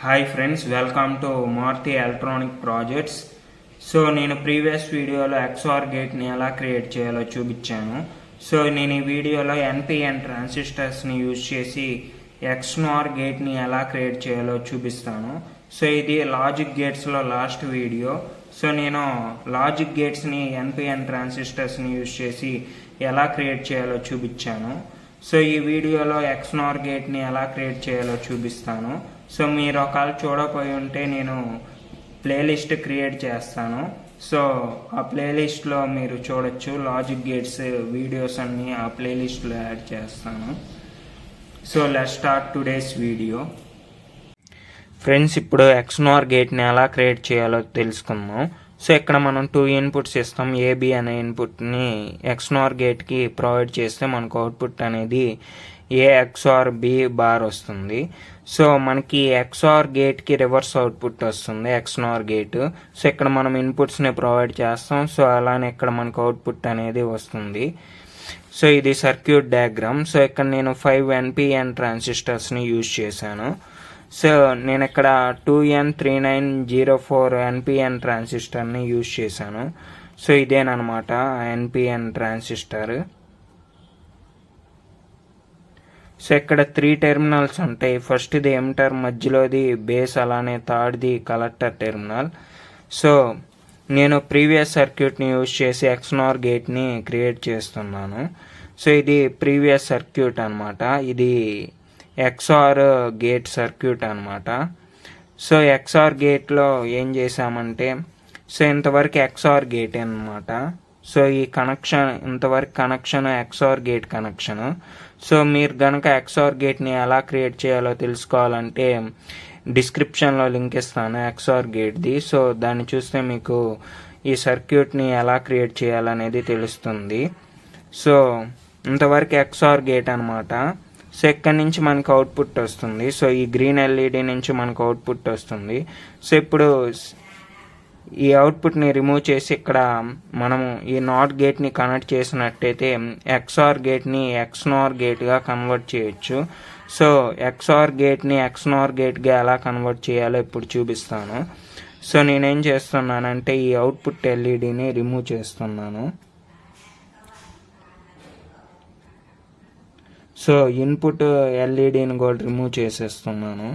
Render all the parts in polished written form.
Hi friends, welcome to Maruti electronic projects. So నేను previous వీడియోలో XOR గేట్ని ఎలా క్రియేట్ చేయాలో చూపించాను. సో నేను ఈ వీడియోలో NPN ట్రాన్సిస్టర్స్ని యూజ్ చేసి XNOR గేట్ని ఎలా క్రియేట్ చేయాలో చూపిస్తాను. సో ఇది లాజిక్ గేట్స్లో లాస్ట్ వీడియో. సో నేను లాజిక్ గేట్స్ని NPN ట్రాన్సిస్టర్స్ని యూజ్ చేసి ఎలా క్రియేట్ చేయాలో చూపించాను. సో ఈ వీడియోలో XNOR గేట్ని ఎలా క్రియేట్ చేయాలో చూపిస్తాను. సో మీరు ఒకవేళ చూడకపోయి ఉంటే నేను ప్లేలిస్ట్ క్రియేట్ చేస్తాను. సో ఆ ప్లేలిస్ట్లో మీరు చూడొచ్చు. లాజిక్ గేట్స్ వీడియోస్ అన్నీ ఆ ప్లేలిస్ట్లో యాడ్ చేస్తాను. So let's start today's video. Friends, ఇప్పుడు XNOR గేట్ని ఎలా క్రియేట్ చేయాలో తెలుసుకుందాం. సో ఇక్కడ మనం 2 ఇన్పుట్స్ ఇస్తాం. AB అనే ఇన్పుట్ని XNOR గేట్కి ప్రొవైడ్ చేస్తే మనకు అవుట్పుట్ అనేది A XOR B బార్ వస్తుంది. సో మనకి XOR గేట్కి రివర్స్ అవుట్పుట్ వస్తుంది XNOR గేట్. సో ఇక్కడ మనం ఇన్పుట్స్ని ప్రొవైడ్ చేస్తాం. సో అలానే ఇక్కడ మనకు అవుట్పుట్ అనేది వస్తుంది. సో ఇది సర్క్యూట్ డయాగ్రామ్. సో ఇక్కడ నేను 5 NPN ట్రాన్సిస్టర్స్ని యూజ్ చేశాను. సో నేను ఇక్కడ 2N3904 NPN ట్రాన్సిస్టర్ని యూజ్ చేశాను. సో ఇదేనమాట NPN ట్రాన్సిస్టర్. సో ఇక్కడ 3 టెర్మినల్స్ ఉంటాయి. ఫస్ట్ది ఎమిటర్, మధ్యలోది బేస్, అలానే థర్డ్ది కలెక్టర్ టెర్మినల్. సో నేను ప్రీవియస్ సర్క్యూట్ని యూజ్ చేసి XNOR గేట్ని క్రియేట్ చేస్తున్నాను. సో ఇది ప్రీవియస్ సర్క్యూట్ అనమాట. ఇది XOR గేట్ సర్క్యూట్ అనమాట. సో XOR గేట్లో ఏం చేసామంటే, సో ఇంతవరకు XOR గేట్ అనమాట. సో ఈ కనెక్షన్, ఇంతవరకు connection XOR gate connection. So మీరు కనుక XOR గేట్ని ఎలా క్రియేట్ చేయాలో తెలుసుకోవాలంటే డిస్క్రిప్షన్లో లింక్ ఇస్తాను XOR గేట్ది. సో దాన్ని చూస్తే మీకు ఈ సర్క్యూట్ని ఎలా క్రియేట్ చేయాలనేది తెలుస్తుంది. సో ఇంతవరకు XOR గేట్ అనమాట. సో ఇక్కడ నుంచి మనకు అవుట్పుట్ వస్తుంది. సో ఈ గ్రీన్ LED నుంచి మనకు అవుట్పుట్ వస్తుంది. సో ఇప్పుడు ఈ అవుట్పుట్ని రిమూవ్ చేసి ఇక్కడ మనము ఈ నాట్ గేట్ని కనెక్ట్ చేసినట్టయితే XOR గేట్ని XNOR గేట్గా కన్వర్ట్ చేయొచ్చు. సో XOR గేట్ని XNOR గేట్గా ఎలా కన్వర్ట్ చేయాలో ఇప్పుడు చూపిస్తాను. సో నేనేం చేస్తున్నానంటే ఈ అవుట్పుట్ LEDని రిమూవ్ చేస్తున్నాను. సో ఇన్పుట్ LEDని కూడా రిమూవ్ చేసేస్తున్నాను.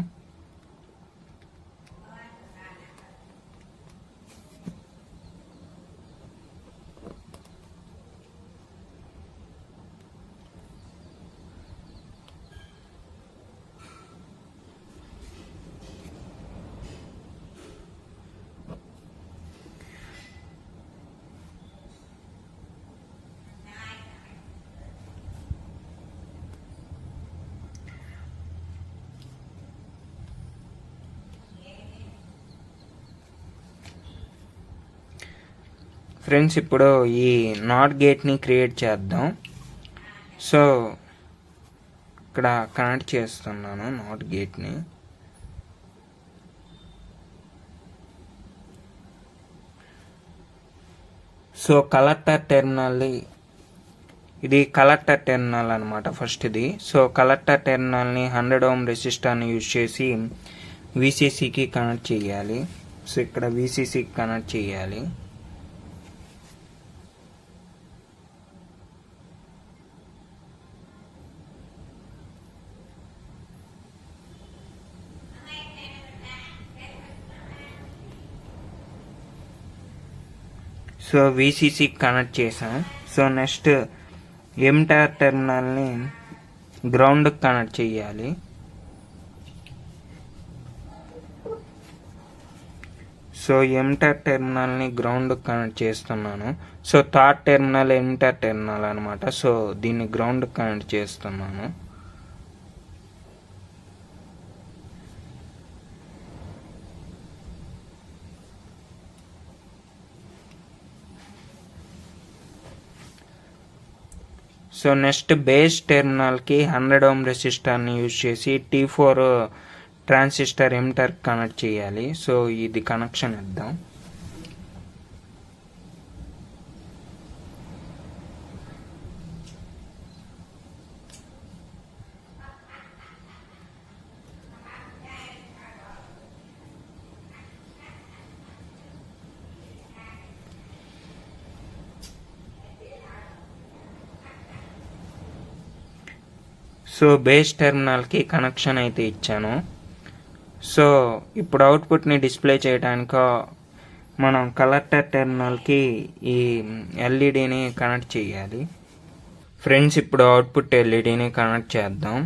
ఫ్రెండ్స్, ఇప్పుడు ఈ నాట్ గేట్ని క్రియేట్ చేద్దాం. సో ఇక్కడ కనెక్ట్ చేస్తున్నాను నాట్ గేట్ని. సో కలెక్టర్ టెర్మినల్, ఇది కలెక్టర్ టెర్మినల్ అనమాట ఫస్ట్ది. సో కలెక్టర్ టెర్మినల్ని 100 ohm రెసిస్టర్ని యూజ్ చేసి VCCకి కనెక్ట్ చేయాలి. సో ఇక్కడ VCCకి కనెక్ట్ చేయాలి. సో VCCకి కనెక్ట్ చేసాం. సో నెక్స్ట్ ఎమిటర్ టెర్మినల్ని గ్రౌండ్కి కనెక్ట్ చేయాలి. సో ఎమిటర్ టెర్మినల్ని గ్రౌండ్కి కనెక్ట్ చేస్తున్నాను. So third terminal emitter terminal అనమాట. సో దీన్ని గ్రౌండ్కి కనెక్ట్ చేస్తున్నాను. సో నెక్స్ట్ బేస్ టెర్మినల్కి 100 ohm రెసిస్టర్ని యూజ్ చేసి T4 ట్రాన్సిస్టర్ ఎమిటర్ కనెక్ట్ చేయాలి. సో ఇది కనెక్షన్ ఇద్దాం. సో బేస్ టెర్మినల్కి కనెక్షన్ అయితే ఇచ్చాను. సో ఇప్పుడు అవుట్పుట్ని డిస్ప్లే చేయడానికి మనం కలెక్టర్ టెర్మినల్కి ఈ ఎల్ఈడిని కనెక్ట్ చేయాలి. ఫ్రెండ్స్, ఇప్పుడు అవుట్పుట్ ఎల్ఈడిని కనెక్ట్ చేద్దాం.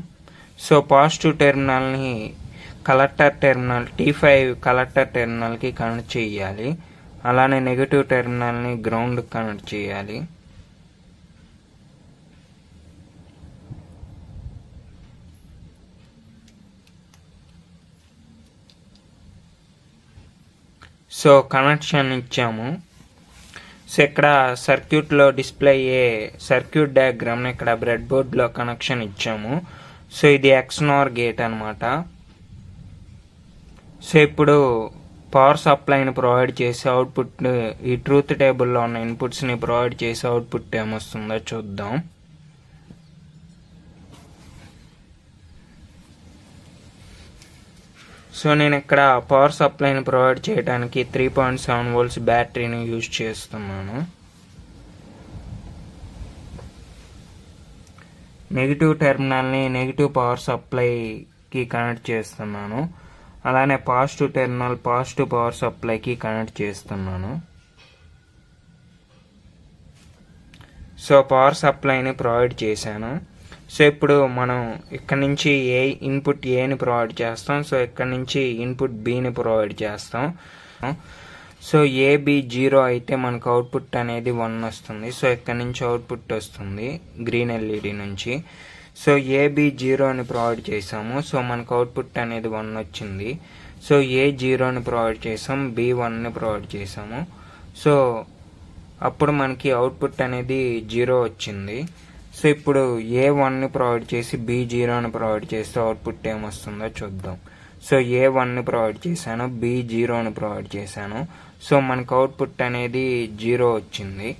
సో పాజిటివ్ టెర్మినల్ని కలెక్టర్ టెర్మినల్ T5 కలెక్టర్ టెర్మినల్కి కనెక్ట్ చేయాలి. అలానే నెగిటివ్ టెర్మినల్ని గ్రౌండ్ కనెక్ట్ చేయాలి. సో కనెక్షన్ ఇచ్చాము. సో ఇక్కడ సర్క్యూట్లో డిస్ప్లే అయ్యే సర్క్యూట్ డయాగ్రామ్ని ఇక్కడ బ్రెడ్ బోర్డ్లో కనెక్షన్ ఇచ్చాము. సో ఇది XNOR గేట్ అనమాట. సో ఇప్పుడు పవర్ సప్లైని ప్రొవైడ్ చేసి అవుట్పుట్ ఈ ట్రూత్ టేబుల్లో ఉన్న ఇన్పుట్స్ని ప్రొవైడ్ చేసి అవుట్పుట్ ఏమొస్తుందో చూద్దాం. సో నేను ఇక్కడ పవర్ సప్లైని ప్రొవైడ్ చేయడానికి 3.7 volts బ్యాటరీని యూజ్ చేస్తున్నాను. నెగిటివ్ టెర్మినల్ని నెగిటివ్ పవర్ సప్లైకి కనెక్ట్ చేస్తున్నాను. అలానే పాజిటివ్ టెర్మినల్ పాజిటివ్ పవర్ సప్లైకి కనెక్ట్ చేస్తున్నాను. సో పవర్ సప్లైని ప్రొవైడ్ చేశాను. సో ఇప్పుడు మనం ఇక్కడ నుంచి ఇన్పుట్ ఏని ప్రొవైడ్ చేస్తాం. సో ఇక్కడ నుంచి ఇన్పుట్ బిని ప్రొవైడ్ చేస్తాం. సో AB 0 అయితే మనకు అవుట్పుట్ అనేది 1 వస్తుంది. సో ఇక్కడ నుంచి అవుట్పుట్ వస్తుంది గ్రీన్ ఎల్ఈడి నుంచి. సో AB 0ని ప్రొవైడ్ చేసాము. సో మనకు అవుట్పుట్ అనేది 1 వచ్చింది. సో A 0ని ప్రొవైడ్ చేసాం, B 1ని ప్రొవైడ్ చేసాము. సో అప్పుడు మనకి అవుట్పుట్ అనేది 0 వచ్చింది. సో ఇప్పుడు A1ని ప్రొవైడ్ చేసి B 0ని ప్రొవైడ్ చేస్తే అవుట్పుట్ ఏమొస్తుందో చూద్దాం. సో A1ని ప్రొవైడ్ చేశాను, B 0ని ప్రొవైడ్ చేశాను. సో మనకు అవుట్పుట్ అనేది 0 వచ్చింది.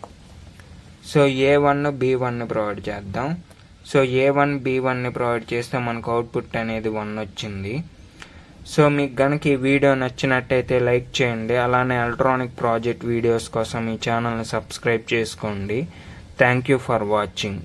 సో A1 B1ని ప్రొవైడ్ చేద్దాం. సో A1 B1ని ప్రొవైడ్ చేస్తే మనకు అవుట్పుట్ అనేది 1 వచ్చింది. సో మీకు కనుక ఈ వీడియో నచ్చినట్టయితే లైక్ చేయండి. అలానే ఎలక్ట్రానిక్ ప్రాజెక్ట్ వీడియోస్ కోసం ఈ ఛానల్ని సబ్స్క్రైబ్ చేసుకోండి. Thank you for watching.